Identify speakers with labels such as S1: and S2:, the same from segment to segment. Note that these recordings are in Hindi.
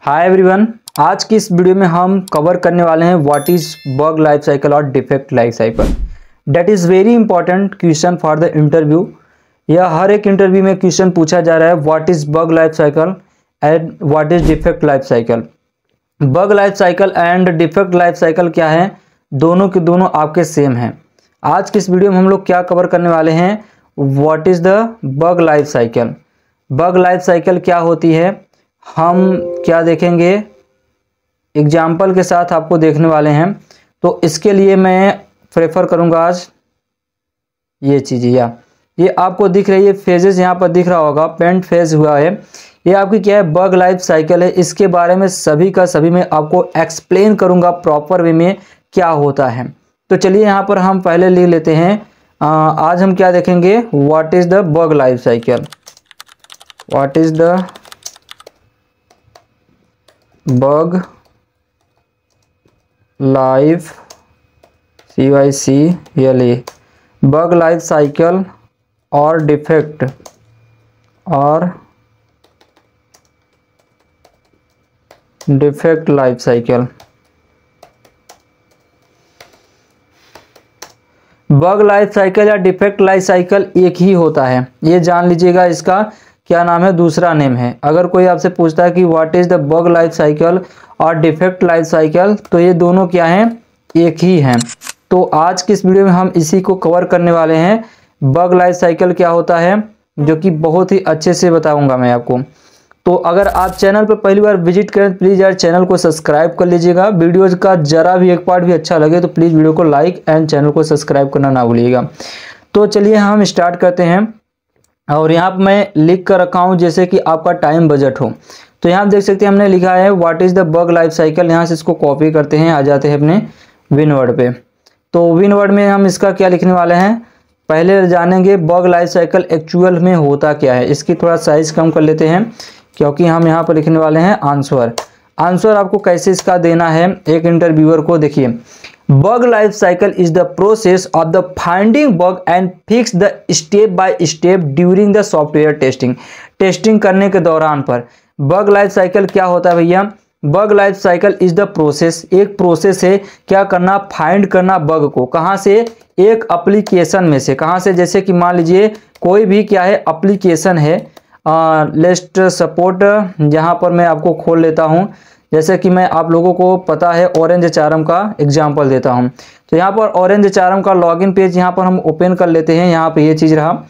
S1: हाय एवरीवन, आज की इस वीडियो में हम कवर करने वाले हैं what is bug life cycle और defect life cycle. That is very important question for the interview. यह हर एक इंटरव्यू में क्वेश्चन पूछा जा रहा है, what is bug life cycle and what is defect life cycle. Bug life cycle and defect life cycle क्या है, दोनों के दोनों आपके सेम हैं। आज की इस वीडियो में हम लोग क्या कवर करने वाले हैं, what is the bug life cycle. Bug life cycle क्या होती है, हम क्या देखेंगे, एग्जाम्पल के साथ आपको देखने वाले हैं। तो इसके लिए मैं प्रेफर करूंगा आज ये चीज़, या ये आपको दिख रही है फेजेस, यहाँ पर दिख रहा होगा पेंट फेज हुआ है, ये आपकी क्या है, बग लाइफ साइकिल है। इसके बारे में सभी का सभी मैं आपको एक्सप्लेन करूंगा प्रॉपर वे में क्या होता है। तो चलिए यहाँ पर हम पहले ले लेते हैं। आज हम क्या देखेंगे, what is the bug life cycle. What is the bug life CYCLE, bug life cycle और defect life cycle. Bug life cycle या डिफेक्ट लाइफ साइकिल एक ही होता है, ये जान लीजिएगा। इसका क्या नाम है, दूसरा नेम है। अगर कोई आपसे पूछता है कि what is the bug life cycle और डिफेक्ट लाइफ साइकिल, तो ये दोनों क्या हैं, एक ही हैं। तो आज की इस वीडियो में हम इसी को कवर करने वाले हैं, बग लाइफ साइकिल क्या होता है, जो कि बहुत ही अच्छे से बताऊंगा मैं आपको। तो अगर आप चैनल पर पहली बार विजिट करें, प्लीज़ यार चैनल को सब्सक्राइब कर लीजिएगा। वीडियोज़ का जरा भी एक पार्ट भी अच्छा लगे तो प्लीज़ वीडियो को लाइक एंड चैनल को सब्सक्राइब करना ना भूलिएगा। तो चलिए हम स्टार्ट करते हैं। और यहाँ पर मैं लिख कर रखा हूँ जैसे कि आपका टाइम बजट हो। तो यहाँ देख सकते हैं हमने लिखा है what is the bug life cycle. यहाँ से इसको कॉपी करते हैं, आ जाते हैं अपने विन वर्ड पे। तो विन वर्ड में हम इसका क्या लिखने वाले हैं, पहले जानेंगे बग लाइफ साइकिल एक्चुअल में होता क्या है। इसकी थोड़ा साइज कम कर लेते हैं क्योंकि हम यहाँ पर लिखने वाले हैं आंसर आपको कैसे इसका देना है एक इंटरव्यूअर को। देखिए, bug life cycle is the process of the finding bug and fix the step by step during the software testing करने के दौरान पर। बग लाइफ साइकिल क्या होता है भैया, bug life cycle is the process, एक प्रोसेस है क्या करना, फाइंड करना बग को। कहाँ से, एक एप्लीकेशन में से। कहाँ से, जैसे कि मान लीजिए कोई भी क्या है एप्लीकेशन है, लेस्ट सपोर्ट, यहाँ पर मैं आपको खोल लेता हूँ। जैसे कि मैं आप लोगों को पता है ऑरेंज HRM का एग्जांपल देता हूँ। तो यहाँ पर ऑरेंज HRM का लॉगिन पेज यहाँ पर हम ओपन कर लेते हैं। यहाँ पे ये चीज़ रहा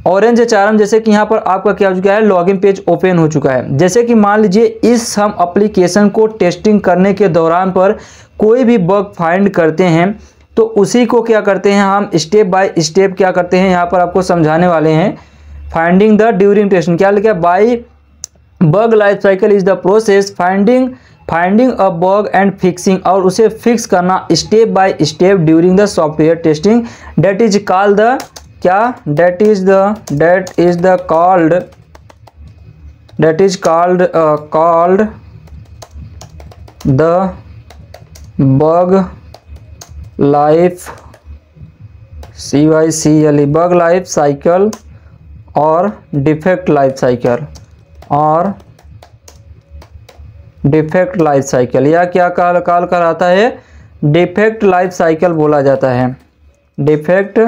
S1: ऑरेंज HRM, जैसे कि यहाँ पर आपका क्या हो चुका है, लॉगिन पेज ओपन हो चुका है। जैसे कि मान लीजिए इस हम एप्लीकेशन को टेस्टिंग करने के दौरान पर कोई भी बग फाइंड करते हैं तो उसी को क्या करते हैं हम, स्टेप बाय स्टेप क्या करते हैं, यहाँ पर आपको समझाने वाले हैं। फाइंडिंग द ड्यूरिंग टेस्टिंग क्या लिखा है, by bug life cycle is the process finding a bug and fixing, और उसे फिक्स करना step by step during the software testing. That is called the क्या, that is called the bug life CYCLE, bug life cycle और डिफेक्ट लाइफ साइकिल, या क्या काल कहलाता है, डिफेक्ट लाइफ साइकिल बोला जाता है, डिफेक्ट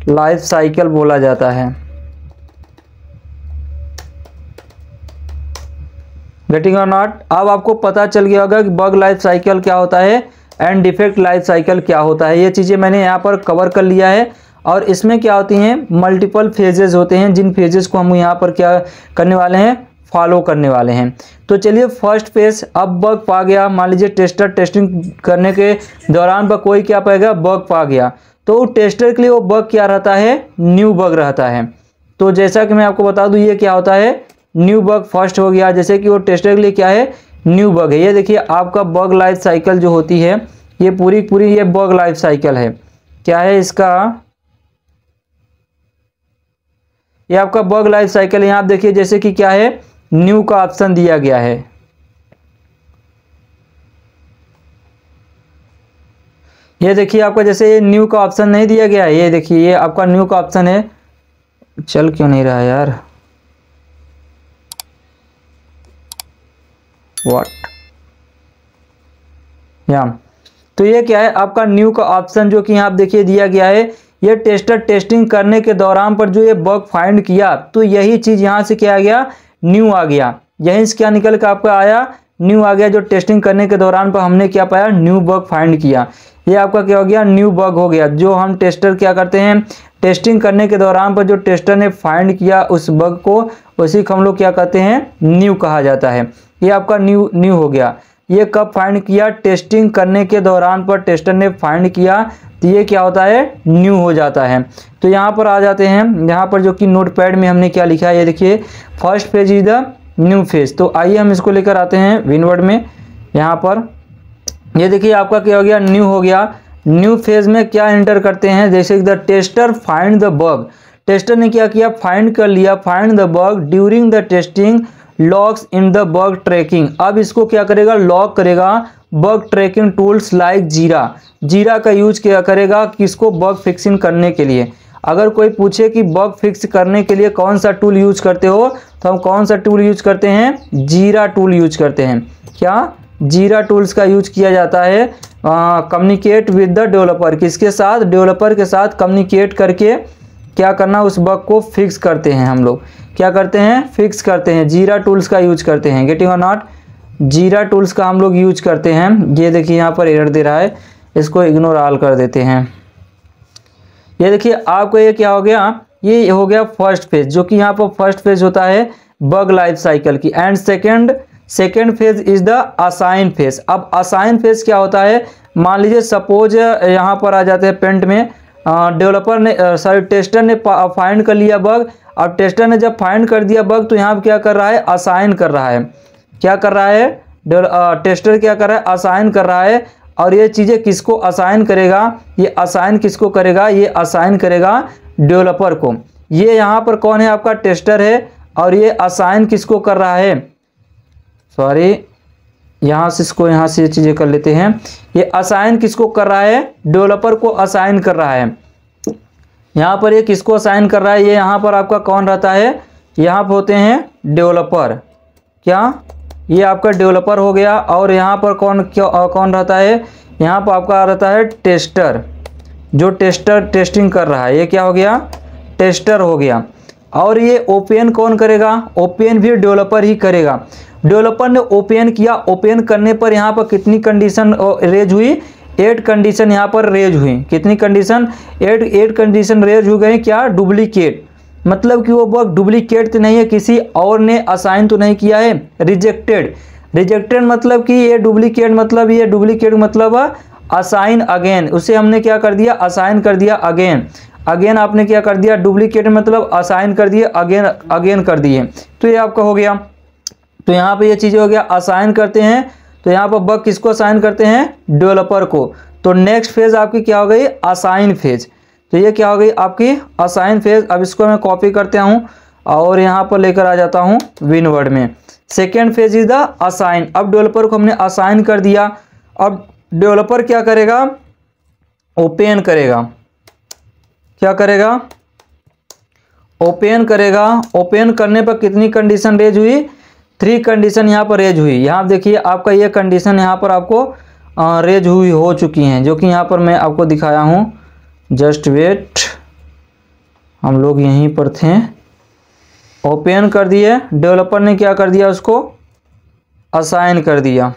S1: लाइफ साइकिल बोला जाता है। गेटिंग और नॉट, अब आपको पता चल गया होगा कि बग लाइफ साइकिल क्या होता है एंड डिफेक्ट लाइफ साइकिल क्या होता है। ये चीज़ें मैंने यहाँ पर कवर कर लिया है। और इसमें क्या होती हैं, मल्टीपल फेजेस होते हैं, जिन फेजेस को हम यहाँ पर क्या करने वाले हैं, फॉलो करने वाले हैं। तो चलिए फर्स्ट फेज, अब बग पा गया, मान लीजिए टेस्टर टेस्टिंग करने के दौरान पर कोई क्या पाएगा, बग पा गया, तो टेस्टर के लिए वो बग क्या रहता है, न्यू बग रहता है। तो जैसा कि मैं आपको बता दूं ये क्या होता है, न्यू बग फर्स्ट हो गया, जैसे कि वो टेस्टर के लिए क्या है, न्यू बग है। ये देखिए आपका बग लाइफ साइकिल जो होती है, ये पूरी ये बग लाइफ साइकिल है। क्या है इसका, ये आपका बग लाइफ साइकिल है। यहाँ आप देखिए जैसे कि क्या है, न्यू का ऑप्शन दिया गया है। ये देखिए आपका जैसे ये न्यू का ऑप्शन नहीं दिया गया है, ये देखिए ये आपका न्यू का ऑप्शन है, चल क्यों नहीं रहा यार। व्हाट यहाँ। तो ये क्या है आपका न्यू का ऑप्शन जो कि यहाँ आप देखिए दिया गया है। ये टेस्टर टेस्टिंग करने के दौरान पर जो ये बग फाइंड किया तो यही चीज़ यहाँ से क्या आ गया, न्यू आ गया। यहीं से क्या निकल कर आपका आया, न्यू आ गया। जो टेस्टिंग करने के दौरान पर हमने क्या पाया, न्यू बग फाइंड किया। ये आपका क्या हो गया, न्यू बग हो गया। जो हम टेस्टर क्या करते हैं, टेस्टिंग करने के दौरान पर जो टेस्टर ने फाइंड किया उस बग को, उसी को हम लोग क्या कहते हैं, न्यू कहा जाता है। ये आपका न्यू हो गया। ये कब फाइंड किया, टेस्टिंग करने के दौरान पर टेस्टर ने फाइंड किया तो ये क्या होता है, न्यू हो जाता है। तो यहाँ पर आ जाते हैं, यहाँ पर जो कि नोटपैड में हमने क्या लिखा है, ये देखिए first phase is the new phase. तो आइए हम इसको लेकर आते हैं विनवर्ड में। यहाँ पर ये देखिए आपका क्या हो गया, न्यू हो गया। न्यू फेज में क्या एंटर करते हैं, जैसे the tester find the bug. Tester ने क्या किया, फाइंड कर लिया, find the bug during the testing logs in the bug tracking. अब इसको क्या करेगा, लॉग करेगा बग ट्रैकिंग टूल्स लाइक जीरा। जीरा का यूज क्या करेगा, किसको, बग फिक्सिंग करने के लिए। अगर कोई पूछे कि बग फिक्स करने के लिए कौन सा टूल यूज करते हो, तो हम कौन सा टूल यूज करते हैं, जीरा टूल यूज करते हैं। क्या, जीरा टूल्स का यूज किया जाता है। कम्युनिकेट विद द डेवलपर, किसके साथ, डेवलपर के साथ कम्युनिकेट करके क्या करना, उस बग को फिक्स करते हैं। हम लोग क्या करते हैं, फिक्स करते हैं, जीरा टूल्स का यूज करते हैं। गेटिंग और नॉट, जीरा टूल्स का हम लोग यूज करते हैं। ये देखिए यहाँ पर एरर दे रहा है, इसको इग्नोर ऑल कर देते हैं। ये देखिए आपको ये क्या हो गया, ये हो गया फर्स्ट फेज, जो कि यहाँ पर फर्स्ट फेज होता है बग लाइफ साइकिल की। And second phase is the assign phase. अब असाइन फेज क्या होता है, मान लीजिए सपोज यहाँ पर आ जाते हैं पेंट में, डेवलपर ने टेस्टर ने फाइंड कर लिया बग। अब टेस्टर ने जब फाइंड कर दिया बग तो यहाँ क्या कर रहा है, असाइन कर रहा है। क्या कर रहा है, टेस्टर क्या कर रहा है, असाइन कर रहा है। और ये चीज़ें किसको असाइन करेगा, ये असाइन किसको करेगा, ये असाइन करेगा डेवलपर को। ये यहाँ पर कौन है, आपका टेस्टर है। और ये असाइन किसको कर रहा है, सॉरी यहाँ से इसको यहाँ से चीज़ें कर लेते हैं। ये असाइन किसको कर रहा है, डेवलपर को असाइन कर रहा है। यहाँ पर ये किसको असाइन कर रहा है, ये यहाँ पर आपका कौन रहता है, यहाँ पर होते हैं डेवलपर। क्या, ये आपका डेवलपर हो गया। और यहाँ पर कौन रहता है, यहाँ पर आपका रहता है टेस्टर, जो टेस्टिंग कर रहा है। ये क्या हो गया, टेस्टर हो गया। और ये ओपन कौन करेगा, ओपन भी डेवलपर ही करेगा। डेवलपर ने ओपन किया, ओपन करने पर यहाँ पर कितनी कंडीशन रेज हुई, 8 कंडीशन यहाँ पर रेज हुई। कितनी कंडीशन, 8 कंडीशन रेज हो गई। क्या, डुप्लीकेट, मतलब कि वो बग डुप्लीकेट तो नहीं है, किसी और ने असाइन तो नहीं किया है। रिजेक्टेड मतलब कि ये डुप्लीकेट, मतलब ये डुप्लीकेट मतलब असाइन अगेन, उसे हमने क्या कर दिया, असाइन कर दिया अगेन आपने क्या कर दिया, डुप्लीकेट मतलब असाइन कर दिए, अगेन कर दिए। तो ये आपका हो गया। तो यहाँ पे ये चीज़ें हो गया, असाइन करते हैं। तो यहाँ पर बग किसको असाइन करते हैं, डेवलपर को। तो नेक्स्ट फेज आपकी क्या हो गई, असाइन फेज। तो ये क्या हो गई आपकी असाइन फेज। अब इसको मैं कॉपी करते हूँ और यहाँ पर लेकर आ जाता हूँ विनवर्ड में। Second phase is the assign. अब डेवलपर को हमने असाइन कर दिया। अब डेवलपर क्या करेगा, ओपन करेगा। क्या करेगा, ओपन करेगा। ओपन करने पर कितनी कंडीशन रेज हुई, 3 कंडीशन यहाँ पर रेज हुई। यहाँ देखिए आपका ये कंडीशन यहाँ पर आपको रेज हुई हो चुकी हैं, जो कि यहाँ पर मैं आपको दिखाया हूँ। जस्ट वेट, हम लोग यहीं पर थे। ओपन कर दिए, डेवलपर ने क्या कर दिया, उसको असाइन कर दिया।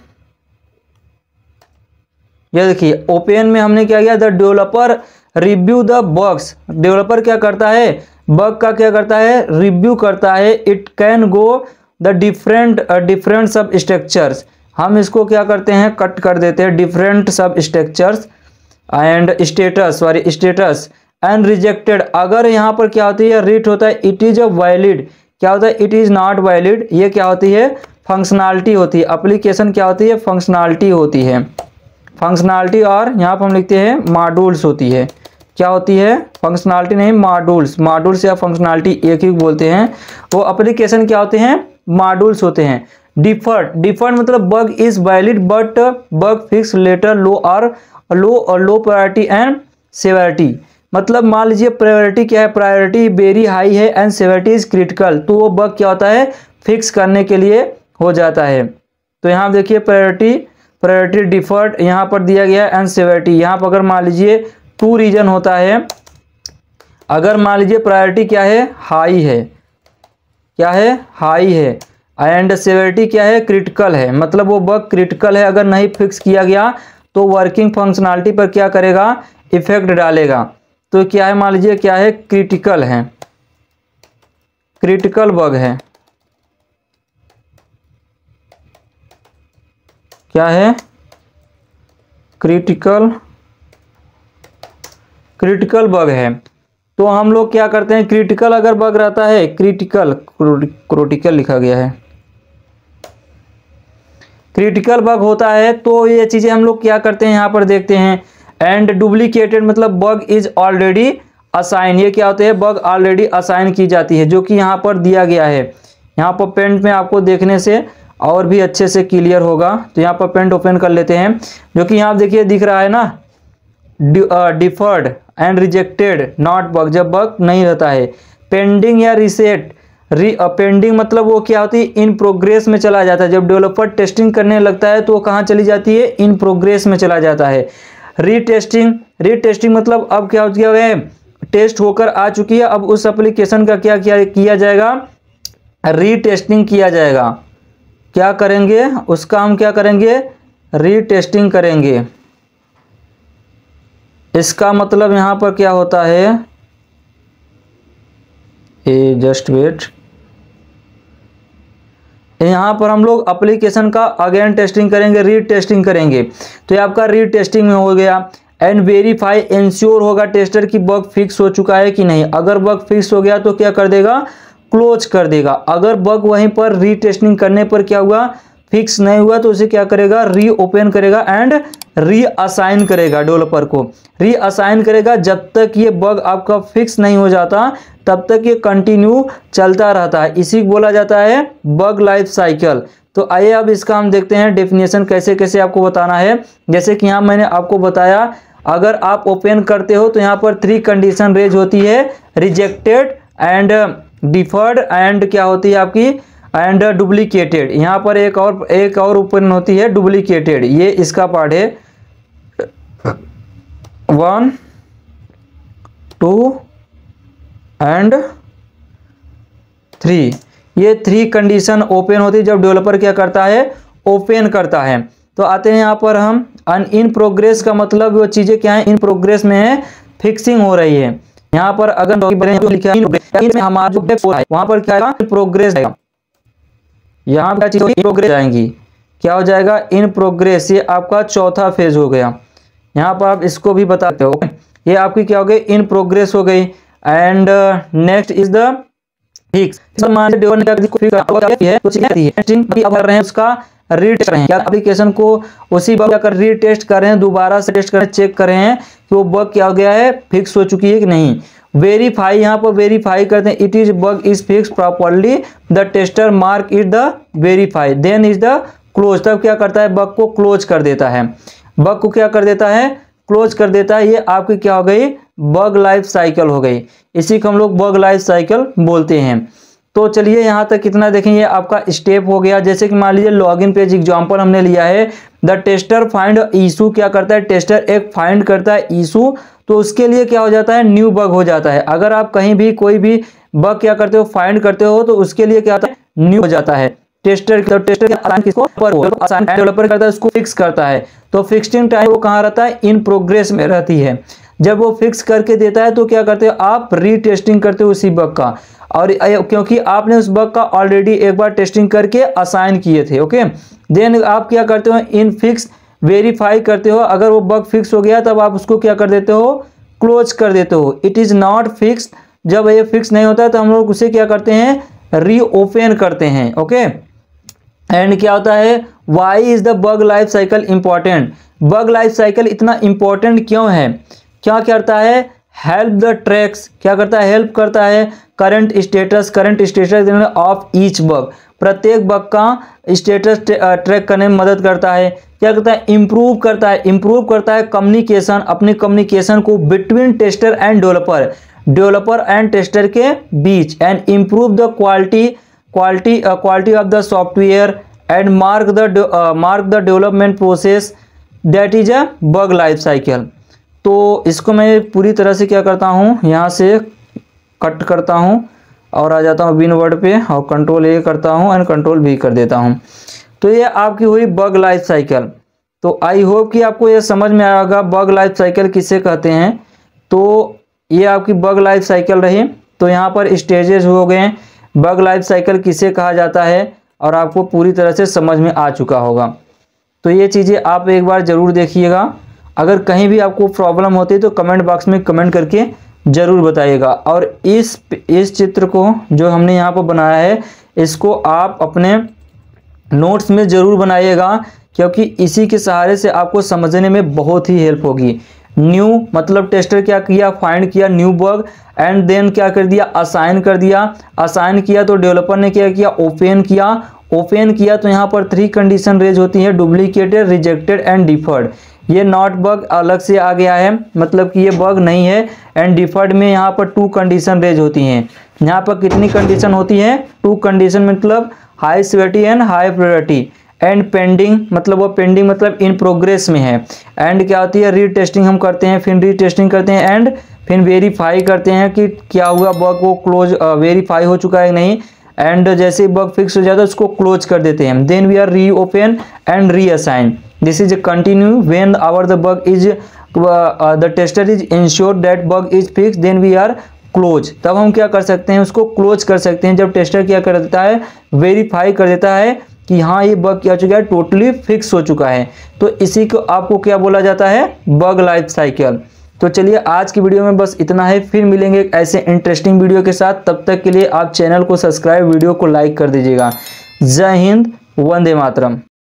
S1: ये देखिए ओपन में हमने क्या किया, the developer review the bugs. Developer क्या करता है, बग का क्या करता है, रिव्यू करता है। It can go the different सब स्ट्रक्चर्स। हम इसको क्या करते हैं, कट कर देते हैं, डिफरेंट सब structures and status and rejected. अगर यहाँ पर क्या होती है, रीट होता है, इट इज अ वैलिड। क्या होता है, इट इज नॉट वैलिड। ये क्या होती है, फंक्शनैलिटी होती है। एप्लीकेशन क्या होती है, फंक्शनैलिटी होती है। फंक्शनैलिटी और यहाँ पर हम लिखते हैं मॉड्यूल्स होती है। क्या होती है, फंक्शनैलिटी नहीं, मॉड्यूल्स या फंक्शनैलिटी एक ही बोलते हैं। वो एप्लीकेशन क्या होते हैं, मॉड्यूल्स होते हैं। डिफर्ड मतलब bug is valid but bug fix later low priority and severity. मतलब मान लीजिए प्रायोरिटी क्या है, प्रायोरिटी वेरी हाई है एंड सेवेरिटी इज क्रिटिकल। तो वो बग क्या होता है, फिक्स करने के लिए हो जाता है। तो यहाँ देखिए प्रायोरिटी डिफर्ड यहाँ पर दिया गया है एंड सेवेरिटी। यहाँ पर अगर मान लीजिए 2 रीजन होता है, अगर मान लीजिए प्रायोरिटी क्या है, हाई है, क्या है, हाई है, एंड सेवेरिटी क्या है, क्रिटिकल है, मतलब वो बग क्रिटिकल है, अगर नहीं फिक्स किया गया तो वर्किंग फंक्शनैलिटी पर क्या करेगा, इफेक्ट डालेगा। तो क्या है, मान लीजिए क्या है, क्रिटिकल है, क्रिटिकल बग है, क्या है, क्रिटिकल बग है। तो हम लोग क्या करते हैं, क्रिटिकल अगर बग रहता है, क्रिटिकल लिखा गया है, क्रिटिकल बग होता है तो ये चीज़ें हम लोग क्या करते हैं, यहाँ पर देखते हैं। एंड डुप्लीकेटेड मतलब बग इज ऑलरेडी असाइन, ये क्या होते हैं, बग ऑलरेडी असाइन की जाती है, जो कि यहाँ पर दिया गया है। यहाँ पर पेंट में आपको देखने से और भी अच्छे से क्लियर होगा। तो यहाँ पर पेंट ओपन कर लेते हैं, जो कि यहाँ देखिए दिख रहा है ना, deferred and rejected not bug, जब बग नहीं रहता है। पेंडिंग या रीसेट, पेंडिंग मतलब वो क्या होती है, इन प्रोग्रेस में चला जाता है। जब डेवलपर टेस्टिंग करने लगता है तो वो कहाँ चली जाती है, इन प्रोग्रेस में चला जाता है। रीटेस्टिंग मतलब अब क्या हो गया है, टेस्ट होकर आ चुकी है, अब उस एप्लीकेशन का क्या किया जाएगा, रीटेस्टिंग किया जाएगा। क्या करेंगे, उसका हम क्या करेंगे, रीटेस्टिंग करेंगे। इसका मतलब यहाँ पर क्या होता है, जस्ट वेट, यहाँ पर हम लोग एप्लीकेशन का अगेन टेस्टिंग करेंगे, रीटेस्टिंग करेंगे। तो ये आपका रीटेस्टिंग में हो गया। एंड वेरीफाई, इंश्योर होगा टेस्टर की बग फिक्स हो चुका है कि नहीं। अगर बग फिक्स हो गया तो क्या कर देगा, क्लोज कर देगा। अगर बग वहीं पर रीटेस्टिंग करने पर क्या हुआ, फिक्स नहीं हुआ, तो उसे क्या करेगा, री ओपन करेगा एंड री असाइन करेगा, डेवलपर को री असाइन करेगा। जब तक ये बग आपका फिक्स नहीं हो जाता तब तक ये कंटिन्यू चलता रहता है। इसी को बोला जाता है बग लाइफ साइकिल। तो आइए अब इसका हम देखते हैं डेफिनेशन कैसे कैसे आपको बताना है। जैसे कि यहाँ मैंने आपको बताया, अगर आप ओपन करते हो तो यहाँ पर 3 कंडीशन रेज होती है, रिजेक्टेड एंड डिफर्ड एंड क्या होती है आपकी, एंड डुप्लीकेटेड। यहाँ पर एक और ओपन होती है डुप्लीकेटेड, ये इसका पार्ट है। 1 2 एंड 3, ये 3 कंडीशन ओपन होती है जब डेवलपर क्या करता है, ओपन करता है। तो आते हैं यहाँ पर हम इन प्रोग्रेस का मतलब वो चीज़ें क्या है, इन प्रोग्रेस में है, फिक्सिंग हो रही है। यहाँ पर अगर लिखा है हमारा जो है वहाँ पर क्या है, प्रोग्रेस आएगा। यहाँ क्या चीज़ प्रोग्रेस आएंगी, क्या हो जाएगा, इन प्रोग्रेस। ये आपका चौथा फेज हो गया। यहाँ पर आप इसको भी बताते हो, ये आपकी क्या हो गई, इन प्रोग्रेस हो गई। And next is the fix. उसका रीटेस्ट कर रहे हैं, क्या एप्लीकेशन को उसी बग जाकर रीटेस्ट कर रहे हैं, दोबारा से टेस्ट कर चेक कर रहे हैं कि वो बग क्या हो गया है, फिक्स हो चुकी है कि नहीं। वेरीफाई, यहाँ पर वेरीफाई करते हैं, it is bug is fix properly, the tester mark it the verify, then is the close. तब क्या करता है, बग को क्लोज कर देता है, बग को क्या कर देता है, क्लोज कर देता है। ये आपकी क्या हो गई, बग लाइफ साइकिल हो गई। इसी को हम लोग बग लाइफ साइकिल बोलते हैं। तो चलिए यहाँ तक कितना देखें, ये आपका स्टेप हो गया। जैसे कि मान लीजिए लॉगिन पेज एग्जांपल हमने लिया है, द टेस्टर फाइंड इशू, क्या करता है, टेस्टर एक फाइंड करता है इशू, तो उसके लिए क्या हो जाता है, न्यू बग हो जाता है। अगर आप कहीं भी कोई भी बग क्या करते हो, फाइंड करते हो, तो उसके लिए क्या होता है, न्यू हो जाता है। टेस्टर किसको, डेवलपर करता है, उसको फिक्स करता है। तो फिक्सिंग टाइम वो कहाँ रहता है, इन प्रोग्रेस में रहती है। जब वो फिक्स करके देता है तो क्या करते हो, आप रीटेस्टिंग करते हो उसी बग का, और क्योंकि आपने उस बग का ऑलरेडी एक बार टेस्टिंग करके असाइन किए थे। ओके, देन आप क्या करते हो, इन फिक्स वेरीफाई करते हो। अगर वो बग फिक्स हो गया तब आप उसको क्या कर देते हो, क्लोज कर देते हो। इट इज़ नॉट फिक्स, जब ये फिक्स नहीं होता है तो हम लोग उसे क्या करते हैं, री ओपन करते हैं। ओके, एंड क्या होता है, why is the bug life cycle important. Bug life cycle इतना इंपॉर्टेंट क्यों है, क्या करता है, हेल्प द ट्रैक्स, क्या करता है, हेल्प करता है current status of each bug, प्रत्येक बग का स्टेटस ट्रैक करने में मदद करता है। क्या करता है, इंप्रूव करता है कम्युनिकेशन, अपनी कम्युनिकेशन को between tester and developer and tester के बीच, and improve the quality of the software and mark the development process that is a bug life cycle. तो इसको मैं पूरी तरह से क्या करता हूँ, यहाँ से कट करता हूँ और आ जाता हूँ विन वर्ड पे और कंट्रोल ए करता हूँ एंड कंट्रोल भी कर देता हूँ। तो ये आपकी हुई बग लाइफ साइकिल। तो आई होप कि आपको ये समझ में आएगा बग लाइफ साइकिल किसे कहते हैं। तो ये आपकी बग लाइफ साइकिल रही। तो यहाँ पर स्टेजेस हो गए, बग लाइफ साइकिल किसे कहा जाता है और आपको पूरी तरह से समझ में आ चुका होगा। तो ये चीज़ें आप एक बार ज़रूर देखिएगा। अगर कहीं भी आपको प्रॉब्लम होती है तो कमेंट बॉक्स में कमेंट करके ज़रूर बताइएगा। और इस चित्र को जो हमने यहाँ पर बनाया है इसको आप अपने नोट्स में ज़रूर बनाइएगा, क्योंकि इसी के सहारे से आपको समझने में बहुत ही हेल्प होगी। न्यू मतलब टेस्टर क्या किया, फाइंड किया न्यू बग एंड देन क्या कर दिया, असाइन कर दिया। असाइन किया तो डेवलपर ने क्या किया, ओपन किया। ओपन किया तो यहाँ पर 3 कंडीशन रेज होती है, डुप्लीकेटेड, रिजेक्टेड एंड डिफर्ड। ये नॉट बग अलग से आ गया है, मतलब कि ये बग नहीं है। एंड डिफर्ड में यहाँ पर 2 कंडीशन रेज होती हैं। यहाँ पर कितनी कंडीशन होती है, 2 कंडीशन, मतलब high severity and high priority. And pending मतलब वो पेंडिंग मतलब इन प्रोग्रेस में है। एंड क्या होती है, रीटेस्टिंग हम करते हैं, फिर रीटेस्टिंग करते हैं एंड फिर वेरीफाई करते हैं कि क्या हुआ, बग को क्लोज वेरीफाई हो चुका है नहीं। एंड जैसे बग फिक्स हो जाता है उसको क्लोज कर देते हैं। Then we are reopen and reassign. This is continue when our the bug is the tester is ensure that bug is fix, then we are close. तब हम क्या कर सकते हैं, उसको क्लोज कर सकते हैं जब टेस्टर क्या कर देता है, वेरीफाई कर देता है कि हाँ ये बग क्या हो चुका है, टोटली फिक्स हो चुका है। तो इसी को आपको क्या बोला जाता है, बग लाइफ साइकिल। तो चलिए आज की वीडियो में बस इतना है, फिर मिलेंगे एक ऐसे इंटरेस्टिंग वीडियो के साथ। तब तक के लिए आप चैनल को सब्सक्राइब, वीडियो को लाइक कर दीजिएगा। जय हिंद, वंदे मातरम।